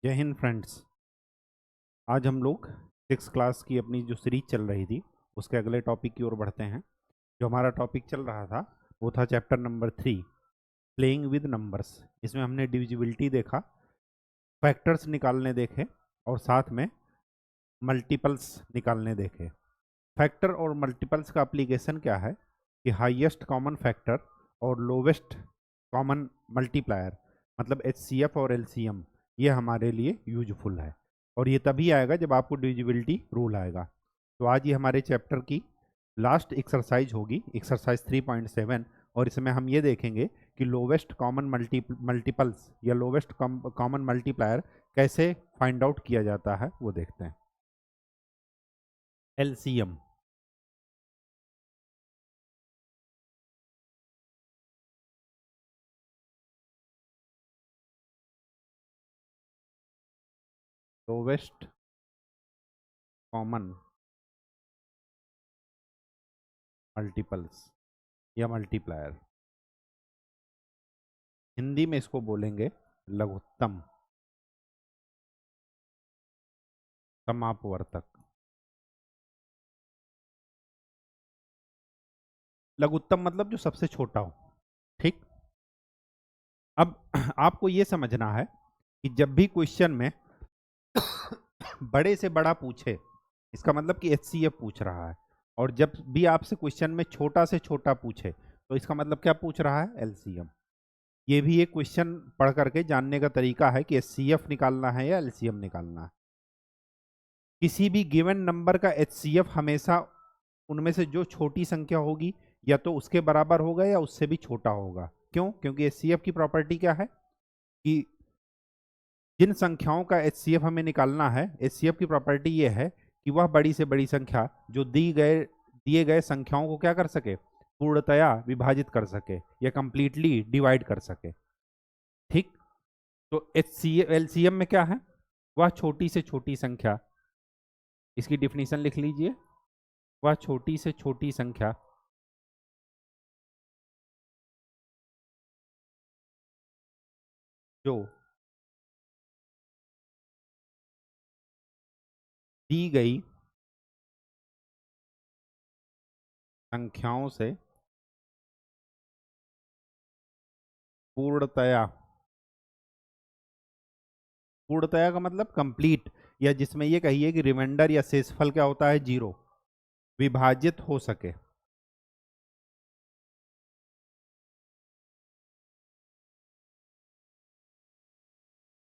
जय हिंद फ्रेंड्स। आज हम लोग 6 क्लास की अपनी जो सीरीज चल रही थी उसके अगले टॉपिक की ओर बढ़ते हैं। जो हमारा टॉपिक चल रहा था वो था chapter number 3, playing with numbers. इसमें हमने डिविजिबिलिटी देखा, फैक्टर्स निकालने देखे और साथ में मल्टीपल्स निकालने देखे। फैक्टर और मल्टीपल्स का एप्लीकेशन क्या है कि हाईएस्ट कॉमन फैक्टर और लोवेस्ट कॉमन मल्टीप्लायर मतलब एचसीएफ और एलसीएम ये हमारे लिए यूजफुल है। और ये तभी आएगा जब आपको डिविजिबिलिटी रूल आएगा। तो आज ये हमारे चैप्टर की लास्ट एक्सरसाइज होगी, एक्सरसाइज 3.7। और इसमें हम ये देखेंगे कि लोवेस्ट कॉमन मल्टीपल्स या लोवेस्ट कॉमन मल्टीप्लायर कैसे फाइंड आउट किया जाता है वो देखते हैं। एलसीएम, लोवेस्ट कॉमन मल्टीपल्स या मल्टीप्लायर, हिंदी में इसको बोलेंगे लघुत्तम समापवर्तक। लघुत्तम मतलब जो सबसे छोटा हो। ठीक। अब आपको यह समझना है कि जब भी क्वेश्चन में बड़े से बड़ा पूछे इसका मतलब कि एचसीएफ पूछ रहा है, और जब भी आपसे क्वेश्चन में छोटा से छोटा पूछे तो इसका मतलब क्या पूछ रहा है, एलसीएम। ये भी एक क्वेश्चन पढ़ करके जानने का तरीका है कि एचसीएफ निकालना है या एलसीएम निकालना है। किसी भी गिवन नंबर का एचसीएफ हमेशा उनमें से जो छोटी संख्या होगी या तो उसके बराबर होगा या उससे भी छोटा होगा। क्यों? क्योंकि एचसीएफ की प्रॉपर्टी क्या है कि जिन संख्याओं का एचसीएफ हमें निकालना है, एचसीएफ की प्रॉपर्टी ये है कि वह बड़ी से बड़ी संख्या जो दिए गए संख्याओं को क्या कर सके, पूर्णतया विभाजित कर सके या कंप्लीटली डिवाइड कर सके। ठीक। तो एचसीएफ एलसीएम में क्या है, वह छोटी से छोटी संख्या, इसकी डिफिनीशन लिख लीजिए, वह छोटी से छोटी संख्या जो दी गई संख्याओं से पूर्णतया, पूर्णतया का मतलब कंप्लीट, या जिसमें ये कहिए कि रिमाइंडर या शेषफल क्या होता है, जीरो, विभाजित हो सके।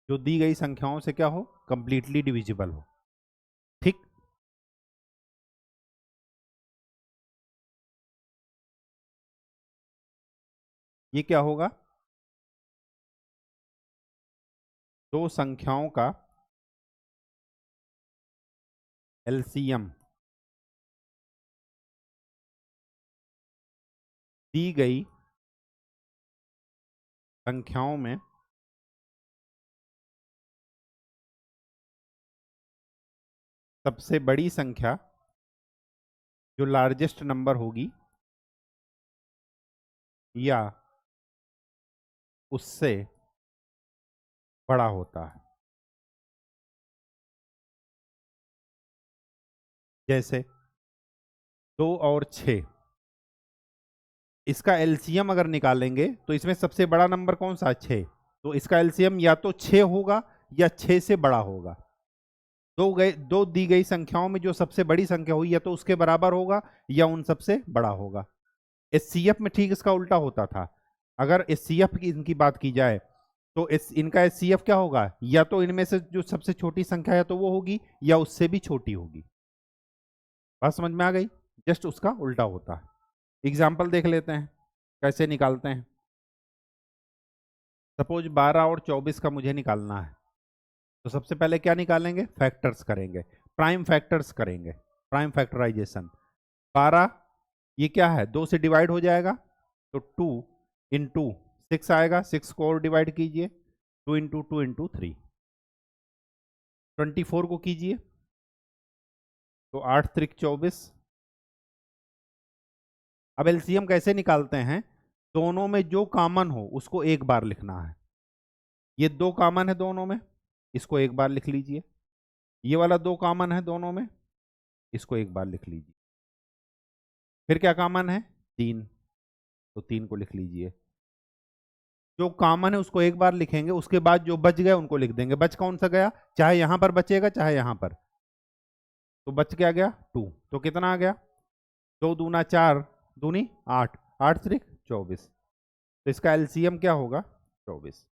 जो दी गई संख्याओं से क्या हो, कंप्लीटली डिविजिबल हो। ठीक। ये क्या होगा, दो संख्याओं का एलसीएम दी गई संख्याओं में सबसे बड़ी संख्या जो लार्जेस्ट नंबर होगी या उससे बड़ा होता है। जैसे 2 और 6, इसका एलसीएम अगर निकालेंगे तो इसमें सबसे बड़ा नंबर कौन सा है, 6। तो इसका एलसीएम या तो 6 होगा या 6 से बड़ा होगा। दो दी गई संख्याओं में जो सबसे बड़ी संख्या हुई या तो उसके बराबर होगा या उन सबसे बड़ा होगा। एचसीएफ में ठीक इसका उल्टा होता था। अगर एचसीएफ की इनकी बात की जाए तो इनका एचसीएफ क्या होगा, या तो इनमें से जो सबसे छोटी संख्या है तो वो होगी या उससे भी छोटी होगी। बात समझ में आ गई? जस्ट उसका उल्टा होता है। एग्जाम्पल देख लेते हैं कैसे निकालते हैं। सपोज 12 और 24 का मुझे निकालना है, तो सबसे पहले क्या निकालेंगे, फैक्टर्स करेंगे, प्राइम फैक्टर्स करेंगे, प्राइम फैक्टराइजेशन। 12 ये क्या है, 2 से डिवाइड हो जाएगा तो 2 इंटू 6 आएगा, 6 को और डिवाइड कीजिए, 2 इंटू 2 इंटू 3, 24 को कीजिए तो 8 त्रिक 24। अब एलसीएम कैसे निकालते हैं, दोनों में जो कॉमन हो उसको एक बार लिखना है। ये 2 कॉमन है दोनों में, इसको एक बार लिख लीजिए। ये वाला 2 कॉमन है दोनों में, इसको एक बार लिख लीजिए। फिर क्या कॉमन है? 3, तो 3 को लिख लीजिए। जो कॉमन है उसको एक बार लिखेंगे, उसके बाद जो बच गए उनको लिख देंगे। बच कौन सा गया? चाहे यहां पर बचेगा चाहे यहां पर, तो बच क्या गया? 2। तो कितना आ गया? 2 दूना 4, दूनी 8, 8 त्रिक 24। तो इसका एलसीएम क्या होगा? 24।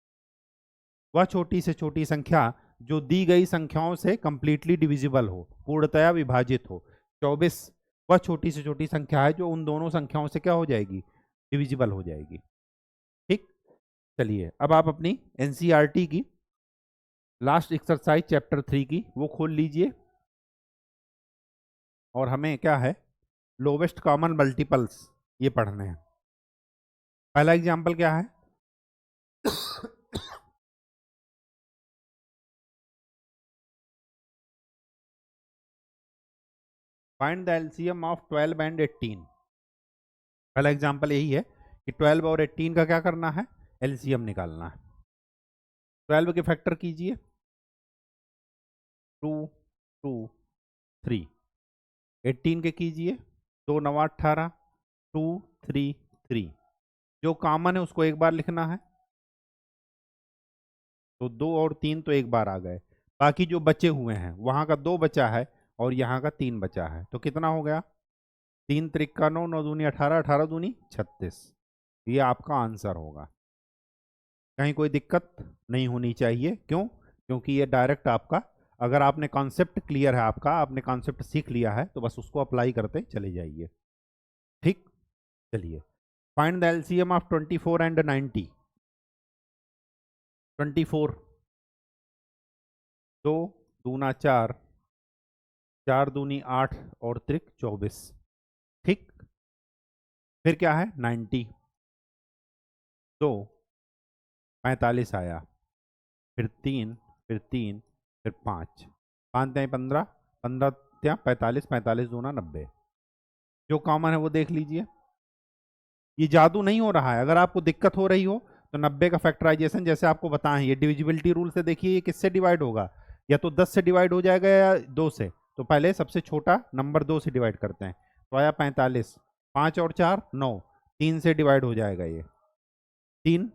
वह छोटी से छोटी संख्या जो दी गई संख्याओं से कंप्लीटली डिविजिबल हो, पूर्णतया विभाजित हो। 24 वह छोटी से छोटी संख्या है जो उन दोनों संख्याओं से क्या हो जाएगी? डिविजिबल हो जाएगी। ठीक, चलिए अब आप अपनी एनसीईआरटी की लास्ट एक्सरसाइज चैप्टर 3 की वो खोल लीजिए, और हमें क्या है? लोवेस्ट कॉमन मल्टीपल्स ये पढ़ने हैं। पहला एग्जांपल क्या है? Find the LCM of 12 and 18। पहला एग्जांपल यही है कि 12 और 18 का क्या करना है? एलसीएम निकालना है। 12 के फैक्टर कीजिए, 2 2 3। 18 के कीजिए, 2 9 18, 2 3 3। जो कॉमन है उसको एक बार लिखना है, तो 2 और 3 तो एक बार आ गए। बाकी जो बचे हुए हैं, वहां का 2 बचा है और यहाँ का 3 बचा है, तो कितना हो गया? 3 त्रिका 9, 9 दूनी 18, 18 दूनी 36। ये आपका आंसर होगा। कहीं कोई दिक्कत नहीं होनी चाहिए। क्यों? क्योंकि ये डायरेक्ट आपका, अगर आपने कॉन्सेप्ट क्लियर है, आपका आपने कॉन्सेप्ट सीख लिया है, तो बस उसको अप्लाई करते चले जाइए। ठीक, चलिए find the LCM of 24 and 90। 24, 2 दूना 4, 4 दूनी 8 और त्रिक 24। ठीक, फिर क्या है? 90, 2 45 आया, फिर 3, फिर 3, फिर 5, 5 त्याई 15, 15 त्या 45, 45 दूना 90। जो कॉमन है वो देख लीजिए। ये जादू नहीं हो रहा है। अगर आपको दिक्कत हो रही हो तो 90 का फैक्टराइजेशन जैसे आपको बताएं, ये डिविजिबिलिटी रूल से देखिए ये किससे डिवाइड होगा? या तो 10 से डिवाइड हो जाएगा या 2 से। तो पहले सबसे छोटा नंबर 2 से डिवाइड करते हैं, तो आया 45, 5 और 4 9, 3 से डिवाइड हो जाएगा ये, 3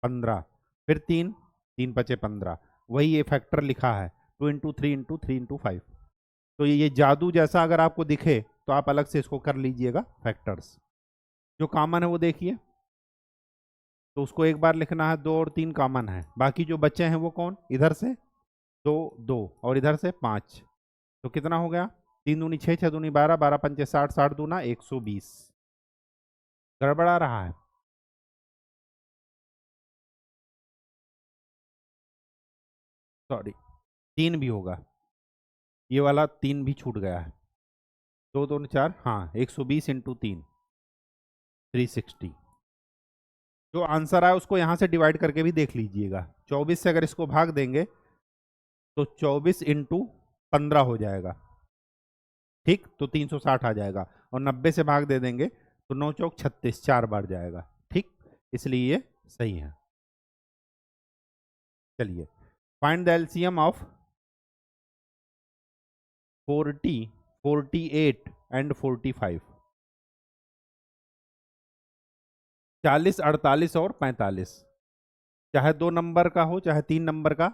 15, फिर 3, 3 पचे 15। वही ये फैक्टर लिखा है 2 इंटू 3 इंटू 3 इंटू 5। तो ये जादू जैसा अगर आपको दिखे तो आप अलग से इसको कर लीजिएगा फैक्टर्स। जो कॉमन है वो देखिए, तो उसको एक बार लिखना है। 2 और 3 कॉमन है, बाकी जो बच्चे हैं वो कौन? इधर से 2 2 और इधर से 5। तो कितना हो गया? 3 दूनी 6, 6 दूनी 12, 12 पंचे 60, 60 दूना 120। गड़बड़ा रहा है। सॉरी, 3 भी होगा, ये वाला 3 भी छूट गया है। 2 2 4, हाँ 120 इंटू 3 360। जो आंसर आया उसको यहाँ से डिवाइड करके भी देख लीजिएगा। 24 से अगर इसको भाग देंगे तो 24 इंटू 15 हो जाएगा। ठीक, तो 360 आ जाएगा। और 90 से भाग दे देंगे तो 9 चौक 36, 4 बार जाएगा। ठीक, इसलिए ये सही है। चलिए find the LCM of 40 48 and 45। 40 48 और 45, चाहे 2 नंबर का हो चाहे 3 नंबर का,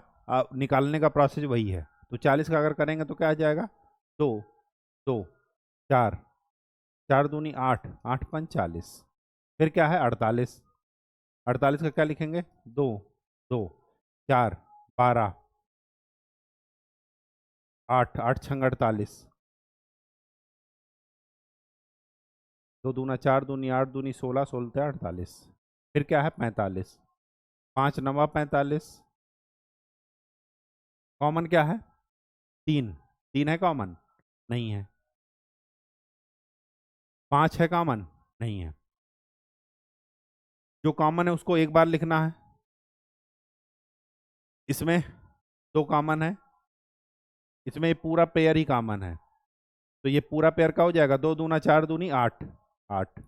निकालने का प्रोसेस वही है। तो 40 का अगर करेंगे तो क्या आ जाएगा? 2 2 4, 4 दूनी 8, 8 5 40। फिर क्या है? 48, 48 का क्या लिखेंगे? 2 2 4 12, 8 8 छंग 48, 2 दूना 4 दूनी 8 दूनी 16, 16 48। फिर क्या है? 45, 5 9 45। कॉमन क्या है? 3, 3 है कॉमन? नहीं है। 5 है कॉमन? नहीं है। जो कॉमन है उसको एक बार लिखना है। इसमें 2 कॉमन है, इसमें पूरा पेयर ही कॉमन है, तो ये पूरा पेयर का हो जाएगा। 2 दूना 4 दूनी 8 8।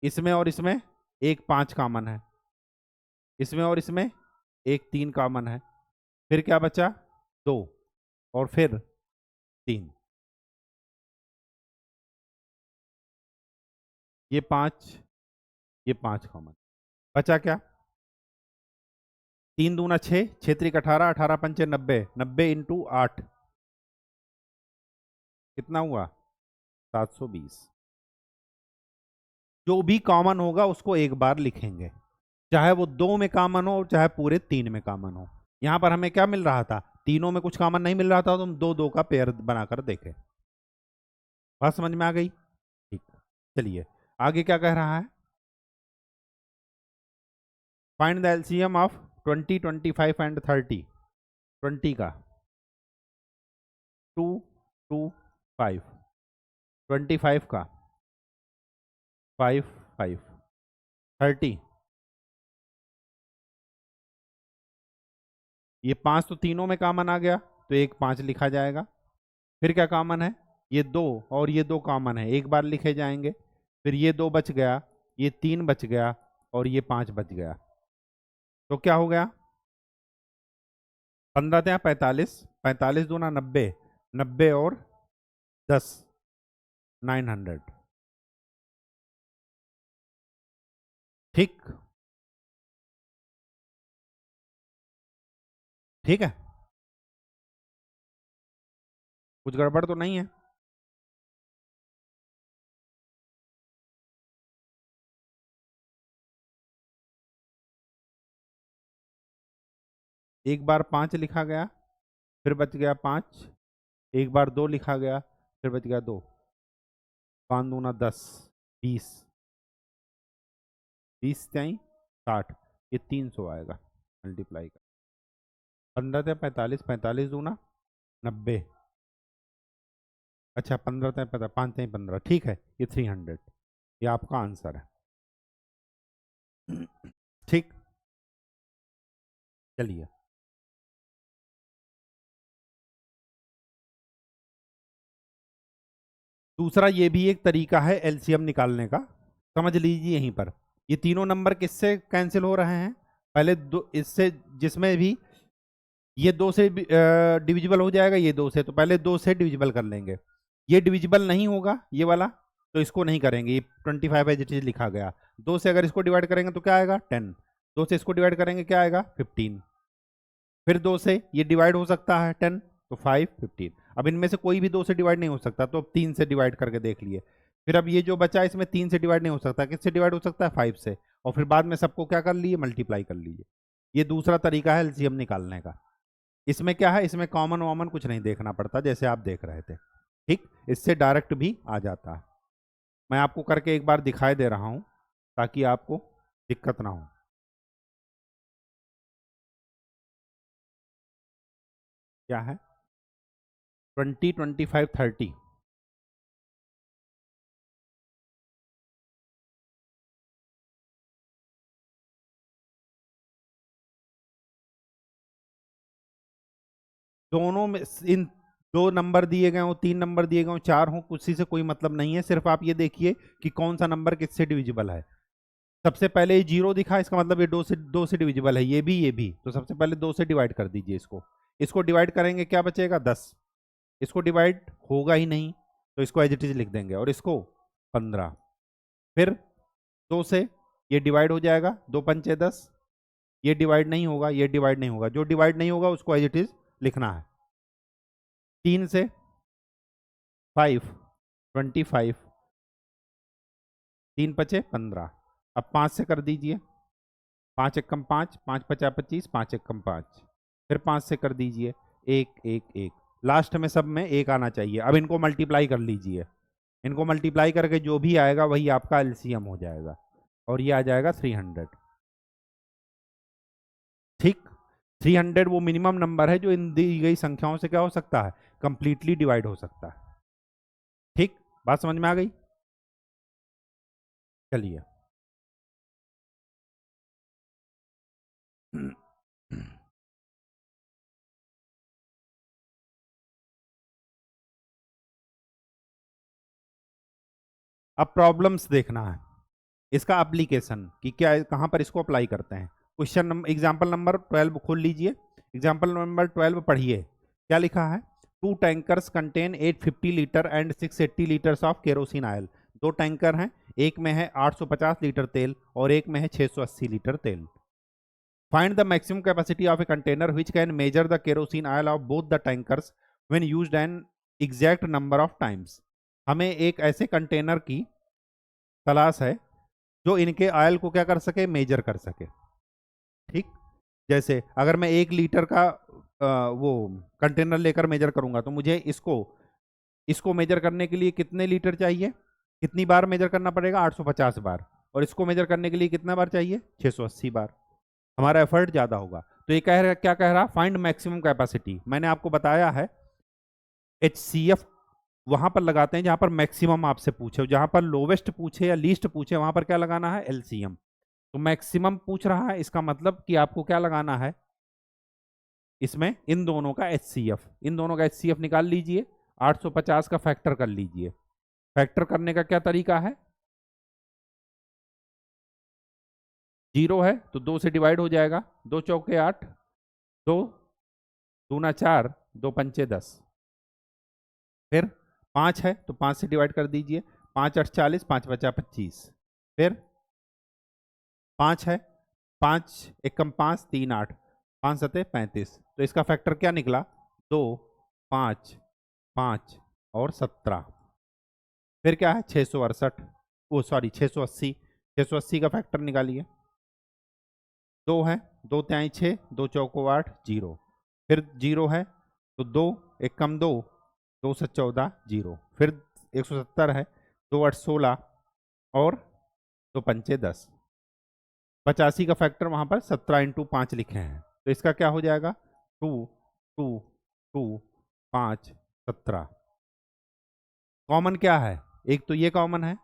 इसमें और इसमें एक 5 कॉमन है, इसमें और इसमें एक 3 कॉमन है, फिर क्या बचा 2 और फिर 3, ये 5, ये 5 कॉमन, बचा क्या 3 दूना 6, 6 त्रिक 18, 18 पंचे 90, 90 इंटू 8 कितना हुआ 720। जो भी कॉमन होगा उसको एक बार लिखेंगे, चाहे वो 2 में कॉमन हो चाहे पूरे 3 में कॉमन हो। यहां पर हमें क्या मिल रहा था, तीनों में कुछ कॉमन नहीं मिल रहा था तो हम 2 2 का पेयर बनाकर देखें। बात समझ में आ गई? ठीक, चलिए आगे क्या कह रहा है, find the LCM of 20, 25 and 30। 20 का 2 2 5, 25 का 5 5, 30, ये 5 तो तीनों में कॉमन आ गया तो एक 5 लिखा जाएगा। फिर क्या कॉमन है, ये 2 और ये 2 कॉमन है, एक बार लिखे जाएंगे। फिर ये 2 बच गया, ये 3 बच गया और ये 5 बच गया। तो क्या हो गया 15 त्या 45, 45 दूना 90, 90 और 10 900। ठीक, ठीक है, कुछ गड़बड़ तो नहीं है। एक बार 5 लिखा गया, फिर बच गया 5, एक बार 2 लिखा गया, फिर बच गया 2, 5 दूना 10, 20, 20 त्याई 60, ये 300 आएगा मल्टीप्लाई का। 15 त्या 45, 45 दूना 90, अच्छा 15 त्या 15, 5 त्या 15, ठीक है, ये 300, ये आपका आंसर है। ठीक, चलिए दूसरा ये भी एक तरीका है एलसीएम निकालने का, समझ लीजिए यहीं पर। ये तीनों नंबर किससे कैंसिल हो रहे हैं, पहले दो इससे, जिसमें भी ये 2 से डिविजिबल हो जाएगा, ये 2 से, तो पहले 2 से डिविजिबल कर लेंगे। ये डिविजिबल नहीं होगा ये वाला, तो इसको नहीं करेंगे, ये 25 एज इट इज लिखा गया। 2 से अगर इसको डिवाइड करेंगे तो क्या आएगा 10, 2 से इसको डिवाइड करेंगे क्या आएगा 15, फिर 2 से ये डिवाइड हो सकता है 10, तो 5 15। अब इनमें से कोई भी 2 से डिवाइड नहीं हो सकता, तो अब 3 से डिवाइड करके देख लिए। फिर अब ये जो बचा इसमें 3 से डिवाइड नहीं हो सकता, किससे डिवाइड हो सकता है 5 से, और फिर बाद में सबको क्या कर लिए मल्टीप्लाई कर लीजिए। ये दूसरा तरीका है एलसीएम निकालने का। इसमें क्या है, इसमें कॉमन वॉमन कुछ नहीं देखना पड़ता जैसे आप देख रहे थे। ठीक, इससे डायरेक्ट भी आ जाता है। मैं आपको करके एक बार दिखाई दे रहा हूं ताकि आपको दिक्कत ना हो। क्या है 20, 25, 30, दोनों में इन 2 नंबर दिए गए हो, 3 नंबर दिए गए हो, 4 हो, किसी से कोई मतलब नहीं है। सिर्फ आप ये देखिए कि कौन सा नंबर किससे डिविजिबल है। सबसे पहले ये 0 दिखा, इसका मतलब ये 2 से डिविजिबल है, ये भी। तो सबसे पहले 2 से डिवाइड कर दीजिए इसको। इसको डिवाइड करेंगे क्या बचेगा 10, इसको डिवाइड होगा ही नहीं तो इसको एज इट इज लिख देंगे, और इसको 15। फिर 2 से ये डिवाइड हो जाएगा, 2 पंचे 10, ये डिवाइड नहीं होगा, ये डिवाइड नहीं होगा, जो डिवाइड नहीं होगा उसको एज इट इज लिखना है। 3 से 5 25, 3 पचे 15। अब 5 से कर दीजिए, 5 एकम 5, 5 पचा 25, 5 एकम 5, फिर 5 से कर दीजिए 1 1 1, लास्ट में सब में 1 आना चाहिए। अब इनको मल्टीप्लाई कर लीजिए, इनको मल्टीप्लाई करके जो भी आएगा वही आपका एलसीएम हो जाएगा, और ये आ जाएगा 300। ठीक, 300 वो मिनिमम नंबर है जो इन दी गई संख्याओं से क्या हो सकता है, कंप्लीटली डिवाइड हो सकता है। ठीक, बात समझ में आ गई? चलिए अब प्रॉब्लम्स देखना है, इसका एप्लीकेशन कि क्या कहां पर इसको अप्लाई करते हैं। क्वेश्चन नंबर एग्जाम्पल नंबर 12 खोल लीजिए। एग्जाम्पल नंबर 12 पढ़िए, क्या लिखा है। 2 tankers contain 850 litre and 680 litres of kerosene oil. 2 tanker हैं, एक में है 850 लीटर तेल और एक में है 680 लीटर तेल। Find the maximum capacity of a container which can measure the kerosene oil of both the tankers when used an exact number of times. हमें एक ऐसे कंटेनर की तलाश है जो इनके ऑयल को क्या कर सके, मेजर कर सके। ठीक, जैसे अगर मैं 1 लीटर का वो कंटेनर लेकर मेजर करूंगा तो मुझे इसको इसको मेजर करने के लिए कितने लीटर चाहिए, कितनी बार मेजर करना पड़ेगा, 850 बार। और इसको मेजर करने के लिए कितना बार चाहिए, 680 बार। हमारा एफर्ट ज्यादा होगा। तो ये कह रहा, क्या कह रहा, फाइंड मैक्सिमम कैपेसिटी। मैंने आपको बताया है HCF वहां पर लगाते हैं जहां पर मैक्सिमम आपसे पूछे, जहां पर लोवेस्ट पूछे या लीस्ट पूछे वहां पर क्या लगाना है, LCM। तो मैक्सिमम पूछ रहा है, इसका मतलब कि आपको क्या लगाना है, इसमें इन दोनों का HCF, इन दोनों का HCF निकाल लीजिए। 850 का फैक्टर कर लीजिए। फैक्टर करने का क्या तरीका है, 0 है तो 2 से डिवाइड हो जाएगा। 2 चौके 8, 2 दूना 4, 2 पंचे 10। फिर 5 है तो 5 से डिवाइड कर दीजिए। 5 8 40, 5 बचा 25। फिर 5 है, 5 एकम 5, 3 8, 5 सते 35। तो इसका फैक्टर क्या निकला, 2 5 5 और 17। फिर क्या है 668, वो सॉरी 680। 680 का फैक्टर निकालिए। 2 है, 2 त्याई 6, 2 चौको 8, 0। फिर 0 है तो 2 एकम 2, 2 से 14, 0। फिर 170 है, 2 8 16 और 2 पंचे 10। 85 का फैक्टर वहां पर 17 इंटू 5 लिखे हैं। तो इसका क्या हो जाएगा, 2 2 2 5 17। कॉमन क्या है, एक तो ये कॉमन है,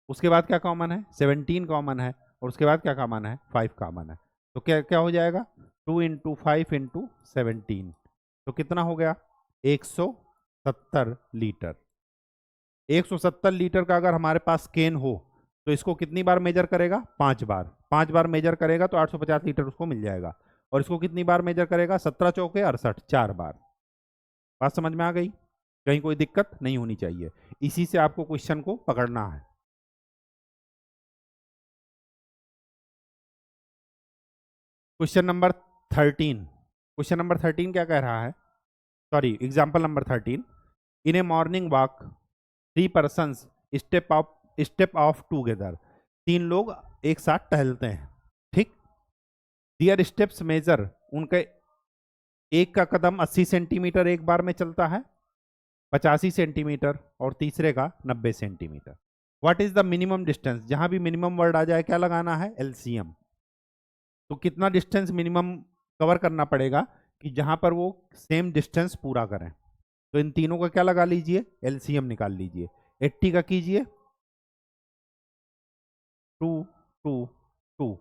उसके बाद क्या कॉमन है, 17 कॉमन है, और उसके बाद क्या कॉमन है, 5 कॉमन है। तो क्या क्या हो जाएगा, 2 इंटू 5 इंटू 17। तो कितना हो गया, 170 लीटर। 170 लीटर का अगर हमारे पास केन हो तो इसको कितनी बार मेजर करेगा, 5 बार। 5 बार मेजर करेगा तो 850 लीटर उसको मिल जाएगा। और इसको कितनी बार मेजर करेगा, 17 चौके 68, 4 बार। बात समझ में आ गई, कहीं कोई दिक्कत नहीं होनी चाहिए। इसी से आपको क्वेश्चन को पकड़ना है। क्वेश्चन नंबर 13, क्वेश्चन नंबर 13 क्या कह रहा है, sorry example number 13। In A morning walk 3 persons step of together. 3 लोग एक साथ टहलते हैं, ठीक। दियर स्टेप्स मेजर, उनके एक का कदम 80 सेंटीमीटर एक बार में चलता है, 85 सेंटीमीटर, और तीसरे का 90 centimetre. What is the minimum distance, जहां भी मिनिमम वर्ड आ जाए क्या लगाना है, LCM। तो कितना डिस्टेंस मिनिमम कवर करना पड़ेगा कि जहां पर वो सेम डिस्टेंस पूरा करें। तो इन तीनों का क्या लगा लीजिए, LCM निकाल लीजिए। 80 का कीजिए, 2 2 2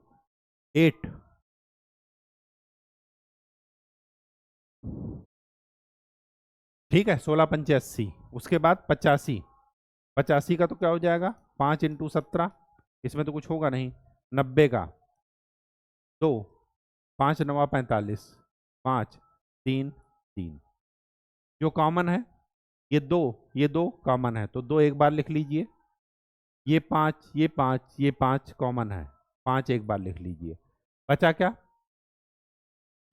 8, ठीक है, 16 पंचे 80। उसके बाद 85, 85 का तो क्या हो जाएगा, 5 इंटू 17, इसमें तो कुछ होगा नहीं। 90 का 2, 5 9 45, 5 3 3। जो कॉमन है ये दो, ये दो कॉमन है तो 2 एक बार लिख लीजिए। ये 5, ये 5, ये 5 कॉमन है, 5 एक बार लिख लीजिए। बचा क्या,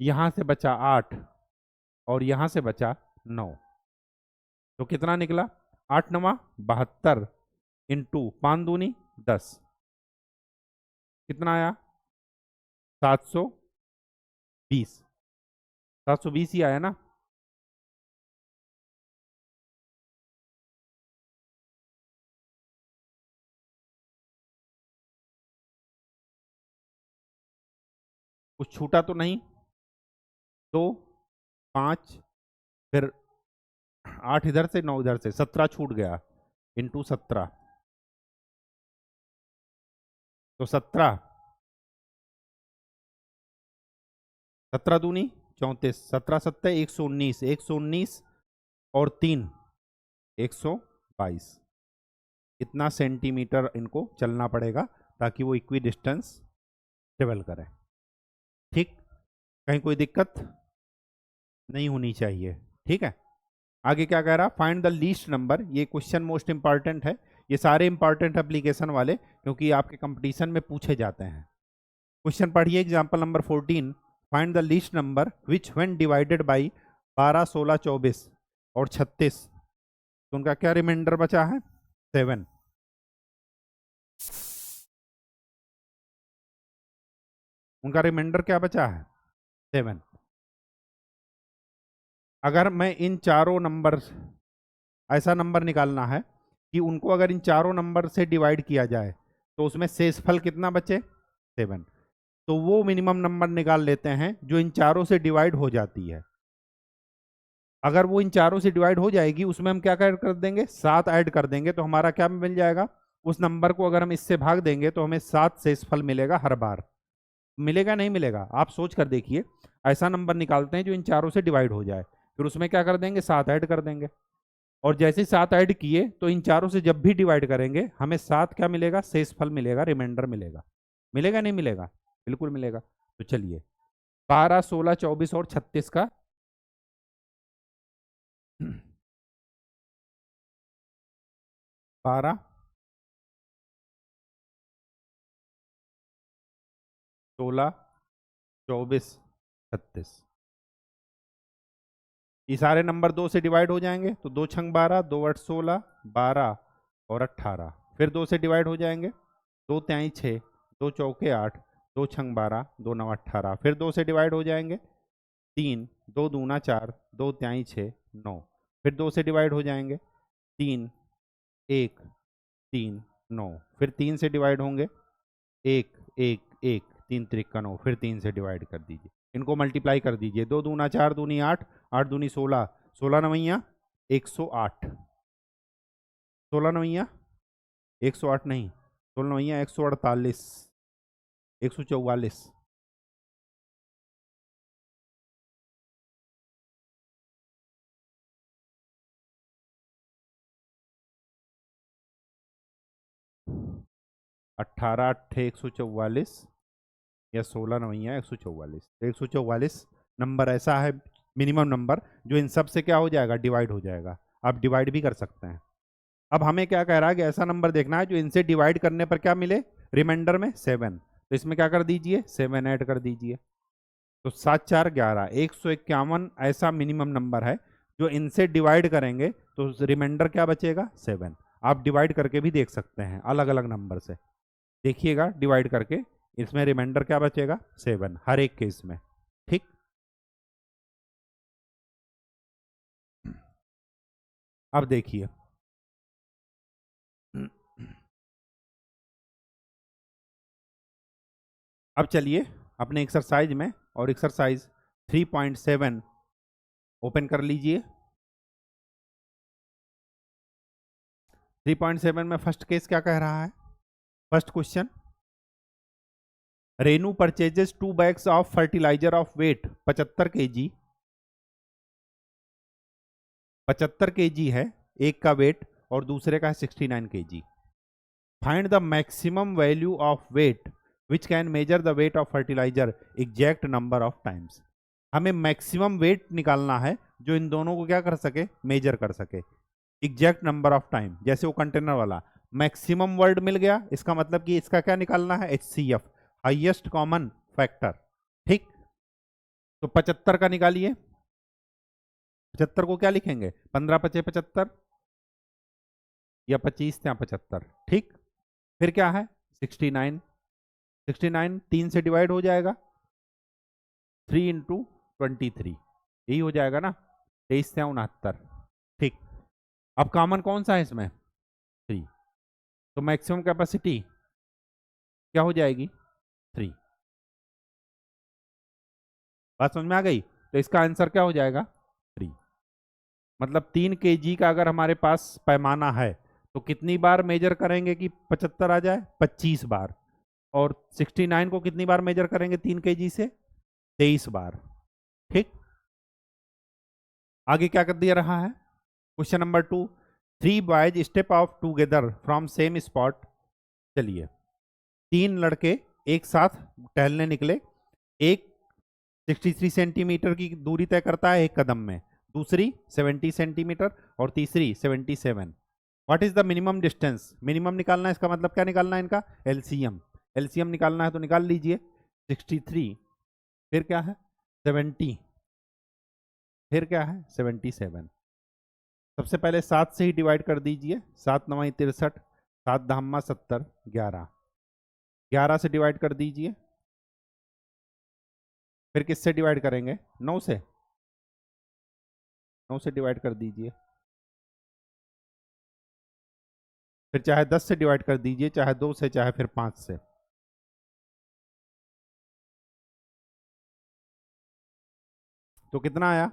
यहां से बचा 8 और यहां से बचा 9। तो कितना निकला, 8 9 72 इंटू 5 दूनी 10, कितना आया, 720। 720 ही आया ना। कुछ छूटा तो नहीं, 2 5, फिर 8 इधर से 9 इधर से, 17 छूट गया, इंटू 17। तो 17, 17 दूनी 34, 17 सत्ते 119, 119 और 3 122। इतना सेंटीमीटर इनको चलना पड़ेगा ताकि वो इक्वी डिस्टेंस ट्रेवल करें। ठीक, कहीं कोई दिक्कत नहीं होनी चाहिए। ठीक है, आगे क्या कह रहा, फाइंड द लीस्ट नंबर। ये क्वेश्चन मोस्ट इंपॉर्टेंट है, ये सारे इंपॉर्टेंट एप्लीकेशन वाले, क्योंकि आपके कंपटीशन में पूछे जाते हैं। क्वेश्चन पढ़िए, example number 14, find the least number which when divided bye 12, 16, 24 और 36, तो उनका क्या रिमाइंडर बचा है, 7। उनका रिमाइंडर क्या बचा है, 7। अगर मैं इन चारों नंबर, ऐसा नंबर निकालना है कि उनको अगर इन चारों नंबर से डिवाइड किया जाए तो उसमें शेषफल कितना बचे, 7। तो वो मिनिमम नंबर निकाल लेते हैं जो इन चारों से डिवाइड हो जाती है। अगर वो इन चारों से डिवाइड हो जाएगी, उसमें हम क्या कर देंगे, 7 ऐड कर देंगे, तो हमारा क्या मिल जाएगा, उस नंबर को अगर हम इससे भाग देंगे तो हमें 7 शेषफल मिलेगा हर बार। मिलेगा नहीं मिलेगा, आप सोच कर देखिए। ऐसा नंबर निकालते हैं जो इन चारों से डिवाइड हो जाए, फिर उसमें क्या कर देंगे, 7 ऐड कर देंगे, और जैसे ही 7 ऐड किए तो इन चारों से जब भी डिवाइड करेंगे हमें 7 क्या मिलेगा, शेषफल मिलेगा, रिमाइंडर मिलेगा। मिलेगा नहीं मिलेगा, बिल्कुल मिलेगा। तो चलिए 12, 16, 24 और 36 का 12, 16, 24, 36, ये सारे नंबर 2 से डिवाइड हो जाएंगे, तो 2 छंग 12, 2 8 16, 12 और 18, फिर 2 से डिवाइड हो जाएंगे, 2 त्याई 6, 2 चौके 8, 2 छंग 12, 2 9 18, फिर 2 से डिवाइड हो जाएंगे, 3, 2 दूना 4, 2 त्याई 6, 9, फिर 2 से डिवाइड हो जाएंगे, 3, 1, 3, 9, फिर 3 से डिवाइड होंगे, 1, 1, 1, 3 त्रिका 9, फिर 3 से डिवाइड कर दीजिए, इनको मल्टीप्लाई कर दीजिए, 2 दूना 4, दूनी 8, 8 दूनी 16, 16 नवैया 108, 16 नवैया 108 नहीं, 16 नवैया 148, 144, 18 8 144 या 16 नवैया 144, 144 नंबर ऐसा है मिनिमम नंबर जो इन सब से क्या हो जाएगा, डिवाइड हो जाएगा। आप डिवाइड भी कर सकते हैं। अब हमें क्या कह रहा है कि ऐसा नंबर देखना है जो इनसे डिवाइड करने पर क्या मिले, रिमाइंडर में 7। तो इसमें क्या कर दीजिए, 7 ऐड कर दीजिए, तो 7 4 11, 151 ऐसा मिनिमम नंबर है जो इनसे डिवाइड करेंगे तो रिमाइंडर क्या बचेगा, 7। आप डिवाइड करके भी देख सकते हैं अलग अलग नंबर से, देखिएगा डिवाइड करके, इसमें रिमाइंडर क्या बचेगा, 7 हर एक केस में। ठीक, अब देखिए अब चलिए अपने एक्सरसाइज में, और एक्सरसाइज 3.7 ओपन कर लीजिए। 3.7 में फर्स्ट केस क्या कह रहा है, first question, Renu purchases 2 bags of fertiliser of weight 75 KG, 75 KG है एक का वेट और दूसरे का है 69 KG. Find the maximum value of weight which can measure the weight of fertiliser exact number of times. हमें मैक्सिमम वेट निकालना है जो इन दोनों को क्या कर सके, मेजर कर सके, एग्जैक्ट नंबर ऑफ टाइम। जैसे वो कंटेनर वाला मैक्सिमम वर्ड मिल गया, इसका मतलब कि इसका क्या निकालना है, HCF, हाईएस्ट कॉमन फैक्टर। ठीक, तो 75 का निकालिए, 75 को क्या लिखेंगे, 15 पचे 75 या 25 या 75। ठीक, फिर क्या है 69, 69 3 से डिवाइड हो जाएगा, 3 इंटू 23, यही हो जाएगा ना, 23 से 69। ठीक, अब कॉमन कौन सा है इसमें, 3, तो मैक्सिमम कैपेसिटी क्या हो जाएगी, 3। बात समझ में आ गई, तो इसका आंसर क्या हो जाएगा, 3। मतलब 3 kg का अगर हमारे पास पैमाना है तो कितनी बार मेजर करेंगे कि 75 आ जाए, 25 बार, और 69 को कितनी बार मेजर करेंगे 3 kg से, 23 बार। ठीक, आगे क्या कर दिया रहा है, question number 2, 3 boys step of together from same spot. चलिए 3 लड़के एक साथ टहलने निकले, एक 63 सेंटीमीटर की दूरी तय करता है एक कदम में, दूसरी 70 सेंटीमीटर और तीसरी 77। What is the minimum distance? Minimum निकालना है, इसका मतलब क्या निकालना है इनका? एलसीएम। एलसीएम निकालना है तो निकाल लीजिए। 63 फिर क्या है 70 फिर क्या है 77। सबसे पहले 7 से ही डिवाइड कर दीजिए। 7 9 63, 7 धामा 70, 11। 11 से डिवाइड कर दीजिए। फिर किससे डिवाइड करेंगे? 9 से। 9 से डिवाइड कर दीजिए। फिर चाहे 10 से डिवाइड कर दीजिए, चाहे 2 से, चाहे फिर 5 से। तो कितना आया?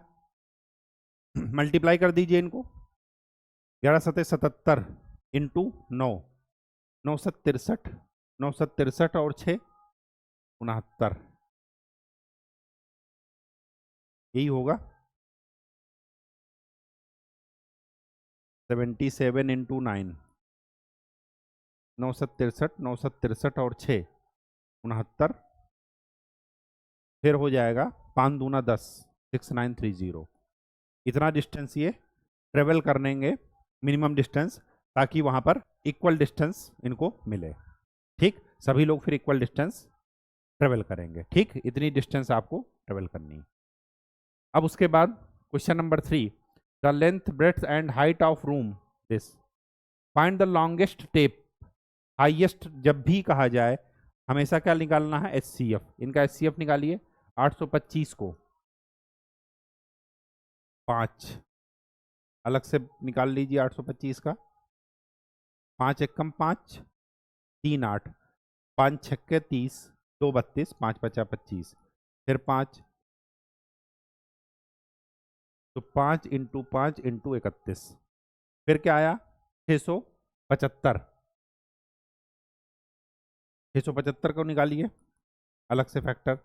मल्टीप्लाई कर दीजिए इनको। 11 सत्ते 77 इंटू 9, 963, 963 और 6 69। यही होगा 77 इंटू 9, 963, 963 और 6 69। फिर हो जाएगा 5 दूना 10, 6930। इतना डिस्टेंस ये ट्रेवल करेंगे, मिनिमम डिस्टेंस, ताकि वहां पर इक्वल डिस्टेंस इनको मिले। ठीक, सभी लोग फिर इक्वल डिस्टेंस ट्रेवल करेंगे। ठीक, इतनी डिस्टेंस आपको ट्रेवल करनी है। अब उसके बाद question number 3, the length breadth and height of room this, find the longest tape. Highest जब भी कहा जाए हमेशा क्या निकालना है? एचसीएफ। इनका एचसीएफ निकालिए। 825 को 5 अलग से निकाल लीजिए। 825 का 5 एकम 5, 3 8, 5 छक्के 30, 2 32, 5 पचा 25, फिर 5, तो 5 इंटू 5 इंटू 31, फिर क्या आया? 675। 675 को निकालिए अलग से फैक्टर।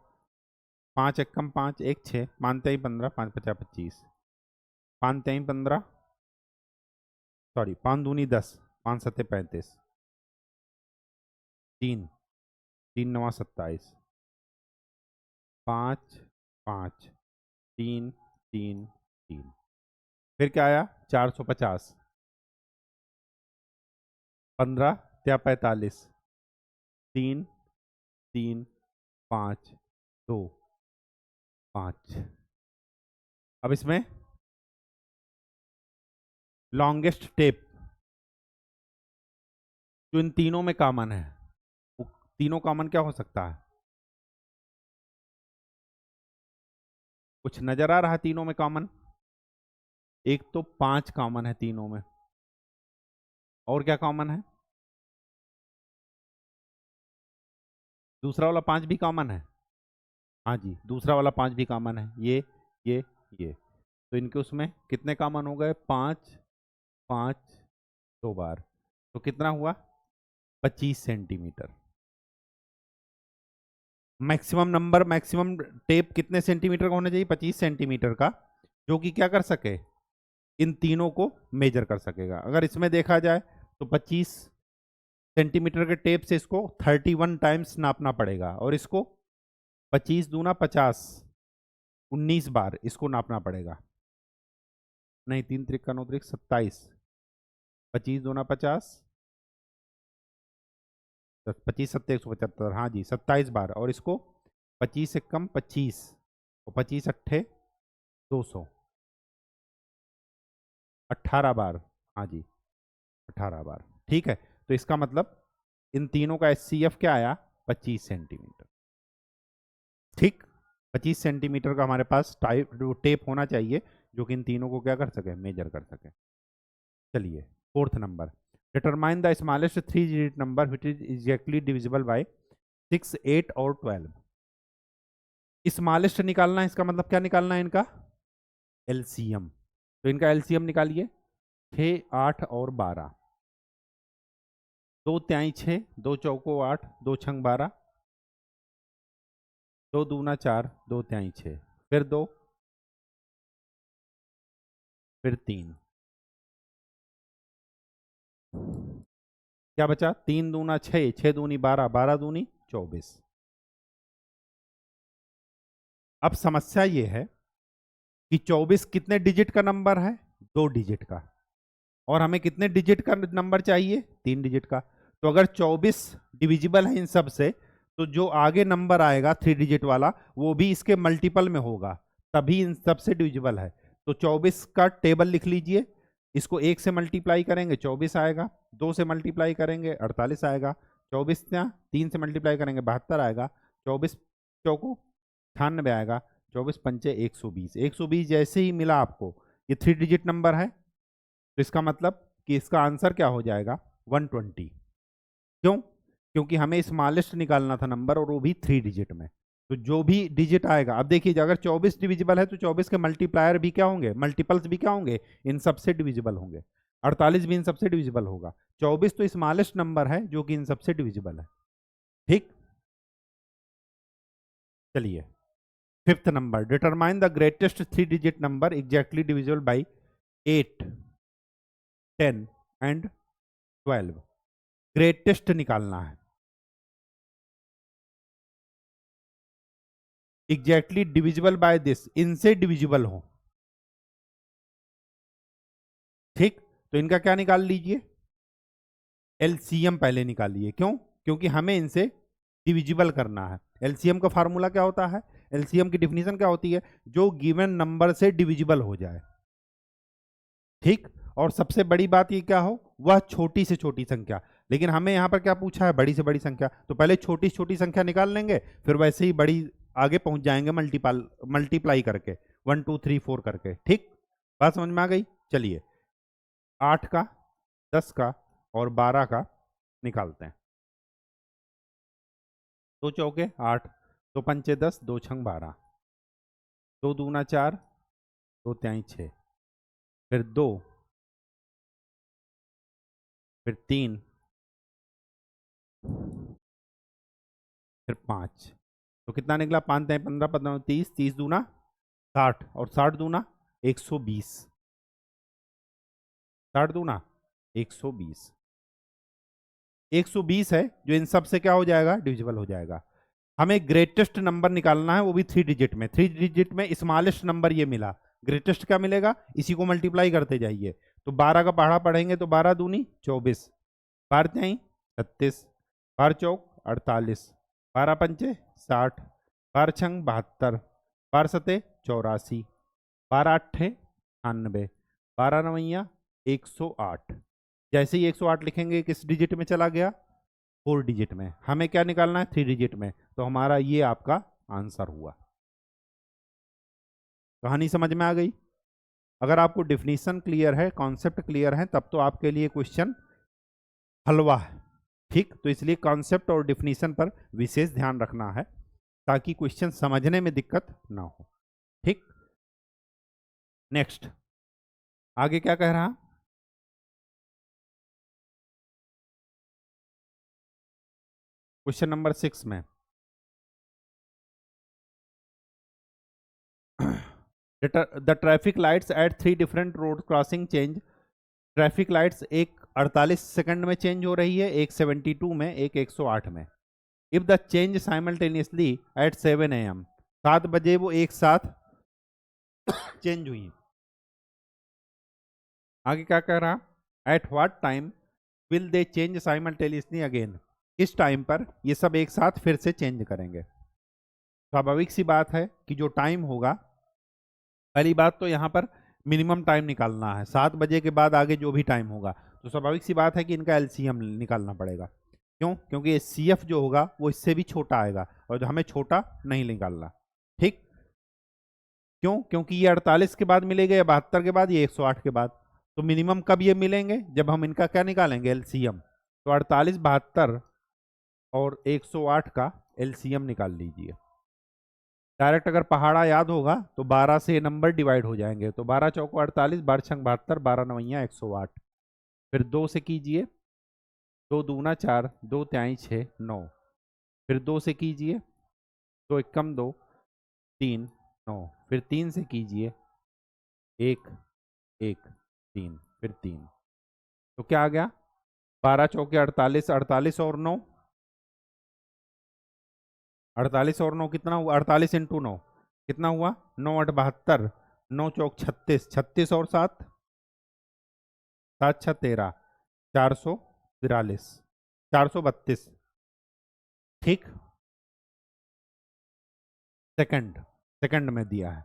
5 एकम 5, 1 6, 5 3 15, 5 पचा 25, 5 3 15, सॉरी 5 दूनी 10, 5 सत्ते 35, 3 3 9 27, 5 5 3 3 3, फिर क्या आया? 450, 15 त्या 45, 3 3 5 2 5। अब इसमें लॉन्गेस्ट टेप जो इन तीनों में कॉमन है, वो तीनों कॉमन क्या हो सकता है? कुछ नजर आ रहा है तीनों में कॉमन? एक तो 5 कॉमन है तीनों में, और क्या कॉमन है? दूसरा वाला 5 भी कॉमन है। हाँ जी, दूसरा वाला 5 भी कॉमन है। ये तो इनके उसमें कितने कॉमन हो गए? 5 5 2 बार, तो कितना हुआ? 25 centimetre. Maximum number, maximum tape कितने सेंटीमीटर का होना चाहिए? 25 सेंटीमीटर का, जो कि क्या कर सके? इन तीनों को मेजर कर सकेगा। अगर इसमें देखा जाए तो 25 सेंटीमीटर के टेप से इसको 31 टाइम्स नापना पड़ेगा, और इसको 25 दूना 50, 19 बार इसको नापना पड़ेगा। नहीं, 3 त्रिक 9 त्रिक 27, 25 दूना 50, 25 सत्ते 175, हाँ जी 27 बार, और इसको 25 से कम 25, और 25 अट्ठे 200, 18 बार। हाँ जी 18 बार। ठीक है, तो इसका मतलब इन तीनों का एचसीएफ क्या आया? 25 सेंटीमीटर। ठीक, 25 सेंटीमीटर का हमारे पास टेप होना चाहिए, जो कि इन तीनों को क्या कर सके? मेजर कर सके। चलिए, 4th number, determine the smallest 3 digit number which is exactly divisible by 6 8 और 12। स्मॉलेस्ट निकालना है, इसका मतलब क्या निकालना है? इनका एलसीएम। तो इनका एलसीएम निकालिए। 6 8 और 12, 2 त्याई 6, 2 चौको 8, 2 छंग 12, 2 दूना 4, 2 त्याई 6, फिर 2, फिर 3, क्या बचा? 3 दूना 6, 6 दूनी 12, 12 दूनी 24। अब समस्या ये है कि 24 कितने डिजिट का नंबर है? 2 डिजिट का। और हमें कितने डिजिट का नंबर चाहिए? 3 डिजिट का। तो अगर 24 डिविजिबल है इन सब से, तो जो आगे नंबर आएगा 3 डिजिट वाला वो भी इसके मल्टीपल में होगा, तभी इन सब से डिविजिबल है। तो 24 का टेबल लिख लीजिए। इसको 1 से मल्टीप्लाई करेंगे 24 आएगा, 2 से मल्टीप्लाई करेंगे 48 आएगा, 24 यहाँ 3 से मल्टीप्लाई करेंगे 72 आएगा, 24 चौको 98 आएगा, 24 पंचे 120। 120 जैसे ही मिला आपको, ये 3 डिजिट नंबर है, तो इसका मतलब कि इसका आंसर क्या हो जाएगा? 120। क्यों? क्योंकि हमें स्मॉलेस्ट निकालना था नंबर, और वो भी 3 डिजिट में। तो जो भी डिजिट आएगा, अब देखिए अगर 24 डिविजिबल है तो 24 के मल्टीप्लायर भी क्या होंगे? मल्टीपल्स भी क्या होंगे? इन सबसे डिविजिबल होंगे। 48 भी इन सबसे डिविजिबल होगा। 24 तो स्मॉलेस्ट नंबर है जो कि इन सबसे डिविजिबल है। ठीक, चलिए fifth number, determine the greatest 3 digit number exactly divisible by 8, 10 and 12। Greatest निकालना है, एग्जैक्टली डिविजिबल बाय दिस, इनसे डिविजिबल हो। ठीक, तो इनका क्या निकाल लीजिए? एलसीएम पहले निकालिए। क्यों? क्योंकि हमें इनसे डिविजिबल करना है। एलसीएम का फार्मूला क्या होता है? एलसीएम की डिफिनीशन क्या होती है? जो गिवन नंबर से डिविजिबल हो जाए। ठीक, और सबसे बड़ी बात ये क्या हो? वह छोटी से छोटी संख्या। लेकिन हमें यहां पर क्या पूछा है? बड़ी से बड़ी संख्या। तो पहले छोटी से छोटी संख्या निकाल लेंगे, फिर वैसे ही बड़ी आगे पहुंच जाएंगे मल्टीप्लाई करके, 1 2 3 4 करके। ठीक, बात समझ में आ गई? चलिए 8 का, 10 का और 12 का निकालते हैं। 2 चौके 8, 2 पंचे 10, 2 छंग 12, 2 दूना 4, 2 त्याई 6, फिर 2, फिर 3, फिर 5। तो कितना निकला? 5 त्याई 15, 15 30, 30 दूना 60 और 60 दूना 120, 60 दूना 120। 120 है जो इन सब से क्या हो जाएगा? डिविजिबल हो जाएगा। हमें ग्रेटेस्ट नंबर निकालना है, वो भी 3 डिजिट में। 3 डिजिट में स्मॉलेस्ट नंबर ये मिला, ग्रेटेस्ट क्या मिलेगा? इसी को मल्टीप्लाई करते जाइए। तो 12 का पहाड़ा पढ़ेंगे तो 12 दूनी 24, 12 त्याई 36, 12 चौक 48, 12 पंचे 60, 12 छंग 72, 12 सते 84, 12 अट्ठे 98, 12 नवैया 108। जैसे ही 108 लिखेंगे किस डिजिट में चला गया? 4 डिजिट में। हमें क्या निकालना है? 3 डिजिट में। तो हमारा ये आपका आंसर हुआ। कहानी समझ में आ गई? अगर आपको डिफिनीशन क्लियर है, कॉन्सेप्ट क्लियर है, तब तो आपके लिए क्वेश्चन हलवा है। ठीक, तो इसलिए कॉन्सेप्ट और डिफिनीशन पर विशेष ध्यान रखना है ताकि क्वेश्चन समझने में दिक्कत ना हो। ठीक, नेक्स्ट आगे क्या कह रहा? क्वेश्चन नंबर 6 में the traffic lights at 3 different road crossing change. Traffic lights एक 48 सेकंड में चेंज हो रही है, एक 72 में, एक 108 में। If the change simultaneously eight 7 AM, 7 बजे वो एक साथ चेंज हुई। आगे क्या कह रहा? At what time will they change simultaneously again, किस टाइम पर ये सब एक साथ फिर से चेंज करेंगे? स्वाभाविक सी बात है कि जो टाइम होगा, पहली बात तो यहाँ पर मिनिमम टाइम निकालना है। 7 बजे के बाद आगे जो भी टाइम होगा, तो स्वाभाविक सी बात है कि इनका एलसीएम निकालना पड़ेगा। क्यों? क्योंकि सीएफ जो होगा वो इससे भी छोटा आएगा, और जो हमें छोटा नहीं निकालना। ठीक, क्यों? क्योंकि ये 48 के बाद मिलेगा, या 72 के बाद, ये 108 के बाद। तो मिनिमम कब ये मिलेंगे? जब हम इनका क्या निकालेंगे? एलसीएम। तो 48, 72 और 108 का एलसीएम निकाल लीजिए। डायरेक्ट अगर पहाड़ा याद होगा तो 12 से ये नंबर डिवाइड हो जाएंगे। तो 12 चौको 48, 12 छंग 72, 12 नवैया 108। फिर 2 से कीजिए, 2 दूना 4, 2 त्याई 6, 9। फिर 2 से कीजिए, 2 एकम 2, 3, 9। फिर 3 से कीजिए, 1 1 3, फिर 3। तो क्या आ गया? 12 चौके 48, 48 और 9, 48 और 9 कितना हुआ? 48 इंटू 9 कितना हुआ, 9 8 72, 9 चौक 36, 36 और 7, 7 6 13, 442, 432। ठीक, सेकंड, सेकंड में दिया है,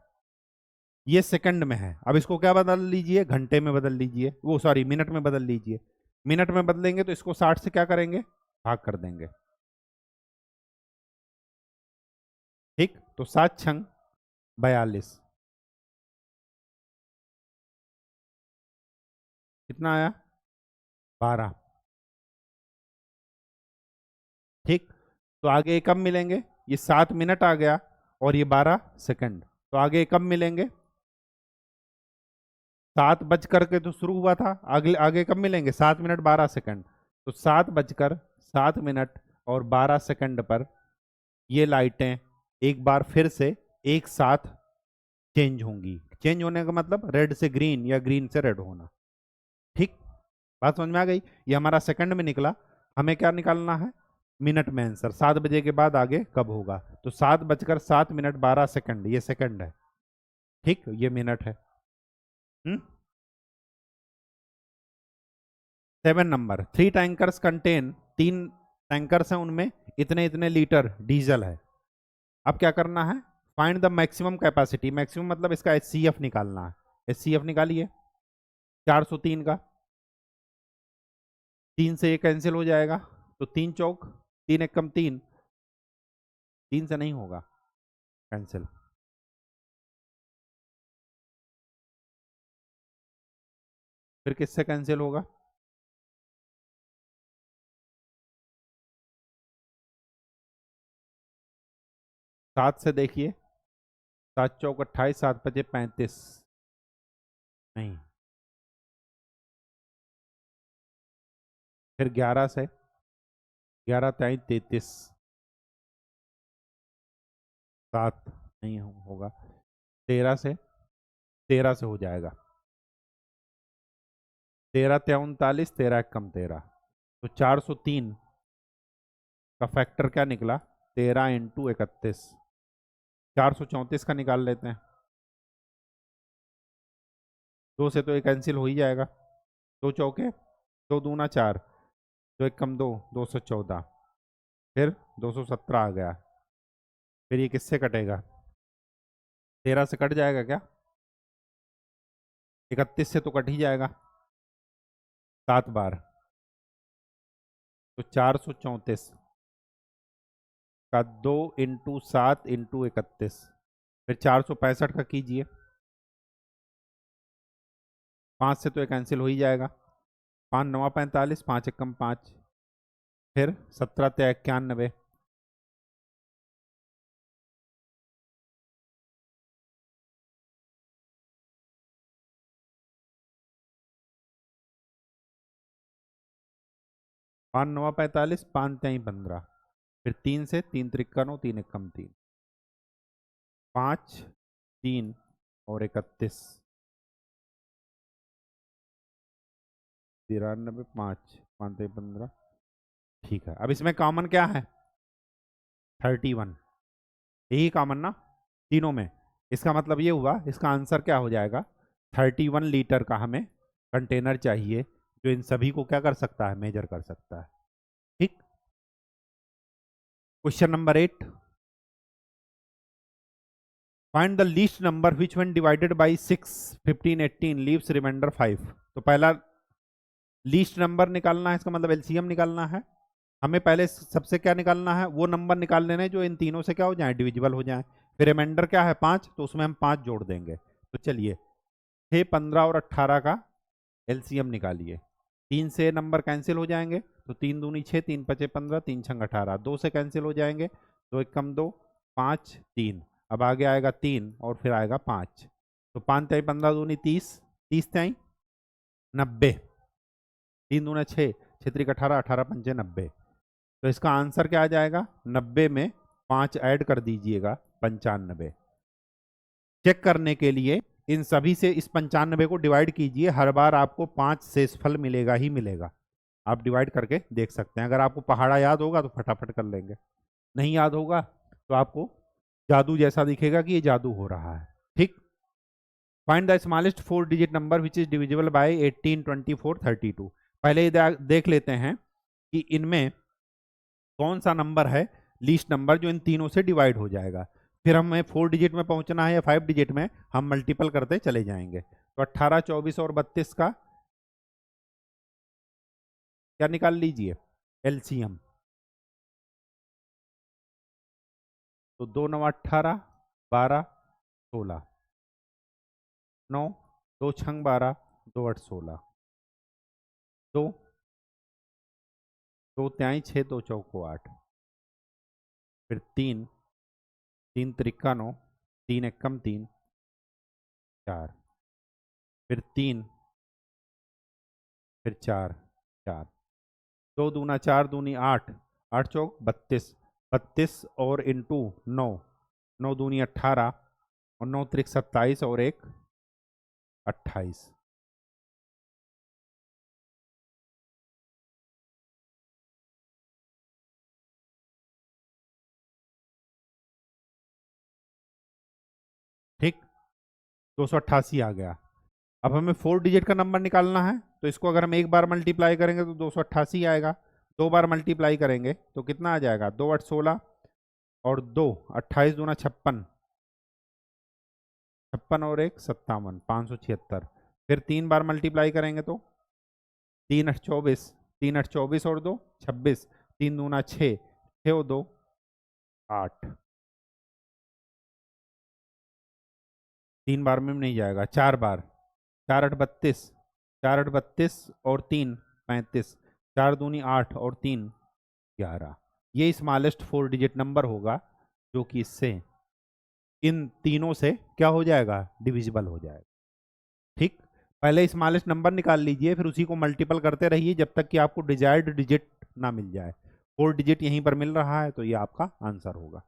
ये सेकंड में है। अब इसको क्या बदल लीजिए, घंटे में बदल लीजिए, वो सॉरी मिनट में बदल लीजिए। मिनट में बदलेंगे तो इसको 60 से क्या करेंगे, भाग कर देंगे। ठीक, तो 7 छंग 42, कितना आया, 12। ठीक, तो आगे कब मिलेंगे, ये 7 मिनट आ गया और ये 12 सेकंड, तो आगे कब मिलेंगे, 7 बज करके तो शुरू हुआ था, आगे आगे कब मिलेंगे, 7 मिनट 12 सेकंड। तो 7 बजकर 7 मिनट और 12 सेकंड पर ये लाइटें एक बार फिर से एक साथ चेंज होंगी। चेंज होने का मतलब रेड से ग्रीन या ग्रीन से रेड होना। ठीक, बात समझ में आ गई। ये हमारा सेकंड में निकला, हमें क्या निकालना है, मिनट में आंसर। 7 बजे के बाद आगे कब होगा, तो 7 बजकर 7 मिनट 12 सेकंड, ये सेकंड है। ठीक, ये मिनट है। 7 नंबर, 3 टैंकर्स कंटेन, 3 टैंकर्स हैं, उनमें इतने इतने लीटर डीजल है। अब क्या करना है, find the maximum capacity. Maximum मतलब इसका एचसीएफ निकालना है। एचसीएफ निकालिए 403 का, 3 से ये कैंसिल हो जाएगा, तो 3 चौक 3 एक कम 3, 3 से नहीं होगा कैंसिल, फिर किससे कैंसिल होगा, 7 से देखिए, 7 चौक 28, 7 पचे 35, नहीं, फिर 11 से, 11 तेईस 33, 7 नहीं होगा, 13 से, 13 से हो जाएगा, 13 ते 39, 13 एक कम 13, तो 403 का फैक्टर क्या निकला, 13 इंटू 31, 434 का निकाल लेते हैं। 2 से तो ये कैंसिल हो ही जाएगा, 2 चौके 2 दूना 4, 2 एक कम 2, 214, फिर 217 आ गया, फिर ये किससे कटेगा, 13 से कट जाएगा क्या, 31 से तो कट ही जाएगा 7 बार, तो 434 का 2 इंटू 7 इंटू 31, फिर 465 का कीजिए, 5 से तो ये कैंसिल हो ही जाएगा, 5 9 45, 5 एक कम 5, फिर 17 ते 91, पाँच 9 45, 5 3 15, फिर 3 से 3 त्रिक्का 9, 3 एक कम 3, 5 3 और 31, 93, 5 5 3 15। ठीक है, अब इसमें कॉमन क्या है, 31, यही कॉमन ना तीनों में। इसका मतलब ये हुआ, इसका आंसर क्या हो जाएगा, 31 लीटर का हमें कंटेनर चाहिए जो इन सभी को क्या कर सकता है, मेजर कर सकता है। ठीक, question number 8, find the least number which when divided by 6 15 18 leaves remainder 5। तो पहला लीस्ट नंबर निकालना है, इसका मतलब एलसीएम निकालना है। हमें पहले सबसे क्या निकालना है, वो नंबर निकाल लेने जो इन तीनों से क्या हो जाए, डिविजिबल हो जाए। फिर रिमाइंडर क्या है 5, तो उसमें हम 5 जोड़ देंगे। तो चलिए 6 15 और 18 का एलसीएम निकालिए। 3 से नंबर कैंसिल हो जाएंगे, तो 3 दूनी 6, 3 पचे 15, 3 छंग 18, 2 से कैंसिल हो जाएंगे, 2 एक कम 2, 5 3, अब आगे आएगा 3 और फिर आएगा 5, तो 5 त्याई 15 दूनी 30, 30 त्याई 90, 3 दूना 6, 6 त्रिक 18, 18 पंचे 90, तो इसका आंसर क्या आ जाएगा, 90 में 5 ऐड कर दीजिएगा, 95। चेक करने के लिए इन सभी से इस 95 को डिवाइड कीजिए, हर बार आपको 5 शेषफल मिलेगा ही मिलेगा। आप डिवाइड करके देख सकते हैं, अगर आपको पहाड़ा याद होगा तो फटाफट कर लेंगे, नहीं याद होगा तो आपको जादू जैसा दिखेगा कि ये जादू हो रहा है। ठीक। Find the smallest 4 digit number which is divisible by 18, 24, 32। पहले ही देख लेते हैं कि इनमें कौन सा नंबर है लीस्ट नंबर जो इन तीनों से डिवाइड हो जाएगा। फिर हमें 4 डिजिट में पहुंचना है या 5 डिजिट में, हम मल्टीपल करते चले जाएंगे। तो 18, 24 और 32 का क्या निकाल लीजिए, एलसीएम। तो 2 9 18, 12 16, 9 2 6 12, 2 8 16, 2 2 त्याई 6, 2 चौको 8, फिर 3 3 त्रिका 9, 3 एकम 3 4, फिर 3, फिर 4 4, 2 दूना 4 दूनी 8, 8 चौक 32, 32 और इंटू 9, 9 दूनी 18 और 9 त्रिक 27 और 1 28। ठीक, 288 आ गया। अब हमें 4 डिजिट का नंबर निकालना है, तो इसको अगर हम एक बार मल्टीप्लाई करेंगे तो 288 आएगा। 2 बार मल्टीप्लाई करेंगे तो कितना आ जाएगा, 2 8 16 और 2 28 दूना 56, 56 और 1 57, 576। फिर 3 बार मल्टीप्लाई करेंगे तो 3 8 24, 3 8 24 और 2 26, 3 दूना 6, 6 और 2 8। 3 बार में नहीं जाएगा, 4 बार, 4 8 32, 4 8 32 और 3 35, 4 दूनी 8 और 3 11। ये स्मॉलेस्ट 4 डिजिट नंबर होगा जो कि इससे इन तीनों से क्या हो जाएगा, डिविजिबल हो जाएगा। ठीक। पहले स्मॉलेस्ट नंबर निकाल लीजिए, फिर उसी को मल्टीपल करते रहिए जब तक कि आपको डिजायर्ड डिजिट ना मिल जाए। 4 डिजिट यहीं पर मिल रहा है, तो ये आपका आंसर होगा।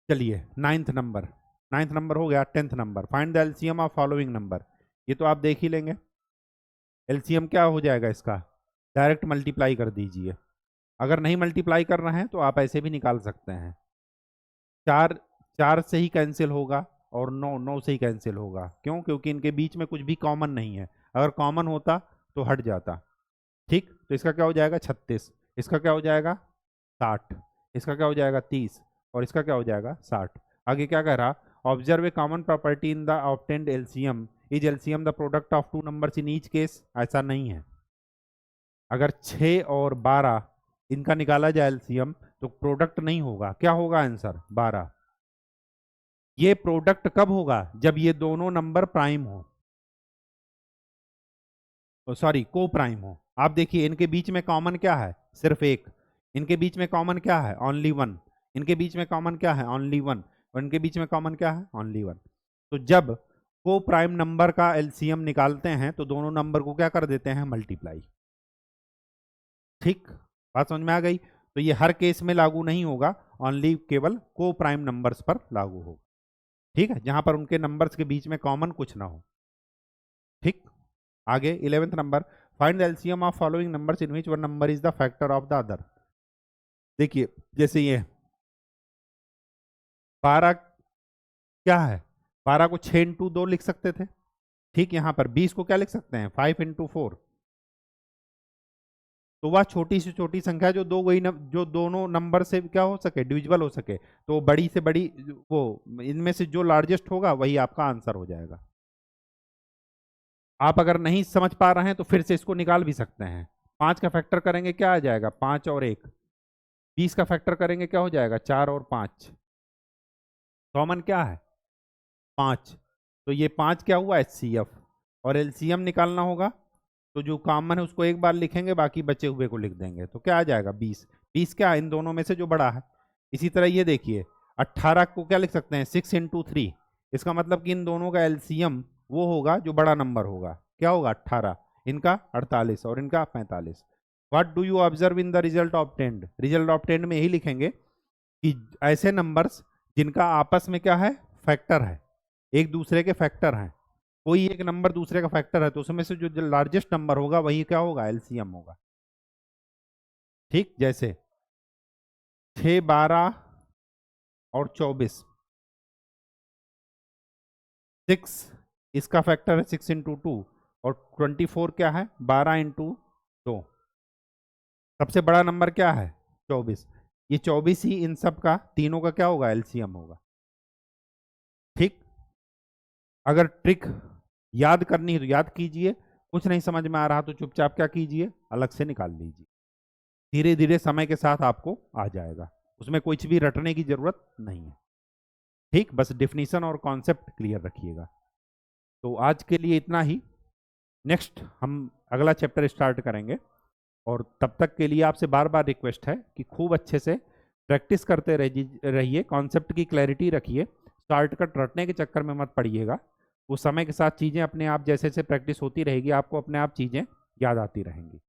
चलिए 9th नंबर, 9th नंबर हो गया। 10th number, find the LCM of following number. ये तो आप देख ही लेंगे। एलसीएम क्या हो जाएगा इसका, डायरेक्ट मल्टीप्लाई कर दीजिए। अगर नहीं मल्टीप्लाई करना है तो आप ऐसे भी निकाल सकते हैं। 4 4 से ही कैंसिल होगा और 9 9 से ही कैंसिल होगा। क्यों, क्योंकि इनके बीच में कुछ भी कॉमन नहीं है। अगर कॉमन होता तो हट जाता। ठीक, तो इसका क्या हो जाएगा 36, इसका क्या हो जाएगा 60, इसका क्या हो जाएगा 30 और इसका क्या हो जाएगा 60। आगे क्या कह रहा, observe a common property in the obtained LCM, is LCM the product of two numbers in each case. ऐसा नहीं है। अगर 6 और 12 इनका निकाला जाए एलसीएम तो प्रोडक्ट नहीं होगा। क्या होगा आंसर, 12। ये प्रोडक्ट कब होगा, जब ये दोनों नंबर प्राइम हो, सॉरी को प्राइम हो। आप देखिए इनके बीच में कॉमन क्या है, सिर्फ एक। इनके बीच में कॉमन क्या है, ओनली वन। इनके बीच में कॉमन क्या है, ओनली वन। और इनके बीच में कॉमन क्या है, ओनली वन। तो जब को प्राइम नंबर का एलसीएम निकालते हैं तो दोनों नंबर को क्या कर देते हैं, मल्टीप्लाई। ठीक, बात समझ में आ गई। तो ये हर केस में लागू नहीं होगा, ओनली केवल को प्राइम नंबर्स पर लागू होगा। ठीक है, जहां पर उनके नंबर्स के बीच में कॉमन कुछ ना हो। ठीक, आगे 11th number, find the LCM of following numbers in which one number is the factor of the other. देखिए जैसे ये 12 क्या है, 12 को 6 इंटू 2 लिख सकते थे। ठीक, यहां पर 20 को क्या लिख सकते हैं, 5 इंटू 4। तो वह छोटी से छोटी संख्या जो जो दोनों नंबर से क्या हो सके, डिविजिबल हो सके, तो बड़ी से बड़ी, वो इनमें से जो लार्जेस्ट होगा वही आपका आंसर हो जाएगा। आप अगर नहीं समझ पा रहे हैं तो फिर से इसको निकाल भी सकते हैं। 5 का फैक्टर करेंगे क्या आ जाएगा, 5 और 1। 20 का फैक्टर करेंगे क्या हो जाएगा, 4 और 5। कॉमन क्या है, 5। तो ये 5 क्या हुआ, एचसीएफ। और एलसीएम निकालना होगा तो जो कॉमन है उसको एक बार लिखेंगे, बाकी बचे हुए को लिख देंगे, तो क्या आ जाएगा 20। 20 क्या, इन दोनों में से जो बड़ा है। इसी तरह ये देखिए 18 को क्या लिख सकते हैं, 6 इंटू 3। इसका मतलब कि इन दोनों का एलसीएम वो होगा जो बड़ा नंबर होगा। क्या होगा, 18। इनका 48 और इनका 45। What do you observe in the result obtained. Result obtained में यही लिखेंगे कि ऐसे नंबर्स जिनका आपस में क्या है, फैक्टर है, एक दूसरे के फैक्टर हैं। कोई एक नंबर दूसरे का फैक्टर है तो उसमें से जो लार्जेस्ट नंबर होगा वही क्या होगा, एलसीएम होगा। ठीक, जैसे 6 12 और 24, 6 इसका फैक्टर है 6 इंटू 2, और 24 क्या है 12 इंटू 2। सबसे बड़ा नंबर क्या है 24। ये 24 ही इन सब का तीनों का क्या होगा एलसीएम होगा। ठीक, अगर ट्रिक याद करनी है तो याद कीजिए, कुछ नहीं समझ में आ रहा तो चुपचाप क्या कीजिए अलग से निकाल लीजिए, धीरे धीरे समय के साथ आपको आ जाएगा, उसमें कुछ भी रटने की जरूरत नहीं है। ठीक, बस डिफिनीशन और कॉन्सेप्ट क्लियर रखिएगा। तो आज के लिए इतना ही, नेक्स्ट हम अगला चैप्टर स्टार्ट करेंगे, और तब तक के लिए आपसे बार बार रिक्वेस्ट है कि खूब अच्छे से प्रैक्टिस करते रहिए, कॉन्सेप्ट की क्लैरिटी रखिए, शॉर्टकट रटने के चक्कर में मत पड़िएगा। उस समय के साथ चीज़ें अपने आप जैसे जैसे प्रैक्टिस होती रहेगी आपको अपने आप चीज़ें याद आती रहेंगी।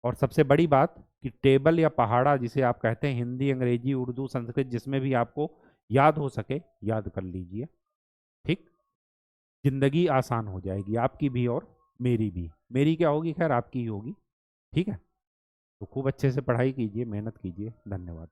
और सबसे बड़ी बात कि टेबल या पहाड़ा जिसे आप कहते हैं, हिंदी अंग्रेजी उर्दू संस्कृत जिसमें भी आपको याद हो सके याद कर लीजिए। ठीक, जिंदगी आसान हो जाएगी आपकी भी और मेरी भी। मेरी क्या होगी, खैर आपकी ही होगी। ठीक है, तो खूब अच्छे से पढ़ाई कीजिए, मेहनत कीजिए। धन्यवाद।